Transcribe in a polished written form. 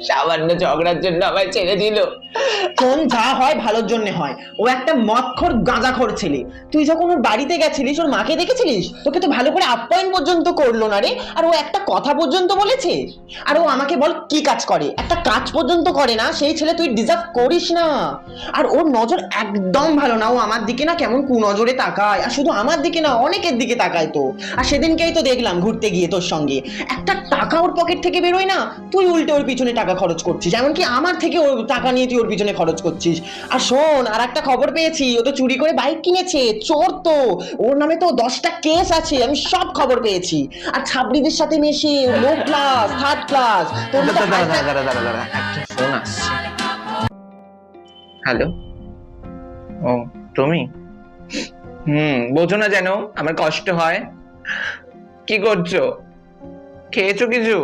সামান্য ঝগড়ার জন্য আমায় ছেড়ে দিল। শোন, যা হয় ভালোর জন্য হয়। ও একটা মদখোর গাঁজাখোর ছেলে। তুই যখন ওর বাড়িতে গেছিলিস, ওর মাকে দেখেছিলিস? তোকে তো ভালো করে আপ্যায়ন পর্যন্ত করলো না রে। আর ও একটা কথা পর্যন্ত বলেছে? আর ও আমাকে বল কি কাজ করে? একটা কাজ পর্যন্ত করে না। সেই ছেলে তুই ডিজার্ভ করিস না। আর ওর নজর একদম ভালো না। ও আমার দিকে না কেমন কুনজরে তাকায়। আর শুধু আমার দিকে না, অনেকের দিকে তাকায় তো। আর সেদিনকেই তো দেখলাম ঘুরতে গিয়ে তোর সঙ্গে একটা টাকা ওর পকেট থেকে বেরোয় না, তুই উল্টে ওর পিছনে টাকা খরচ করছিস। এমনকি আমার থেকে ওর টাকা নিয়ে তুই ওর পিছনে খরচ করছিস। আর শোন, আর একটা খবর পেয়েছি, ও তো চুরি করে বাইক কিনেছে। চোর তো। ওর নামে তো 10টা কেস আছে, আমি সব খবর পেয়েছি। আর ছাবড়িদের সাথে মেশে লো ক্লাস, থার্ড ক্লাস। তোর মতো দাঁড়া, একটা ফোন আসছে। হ্যালো। ও, তুমি? বোঝো না যেন আমার কষ্ট হয়। কি করছো? খেয়েছো কিছু?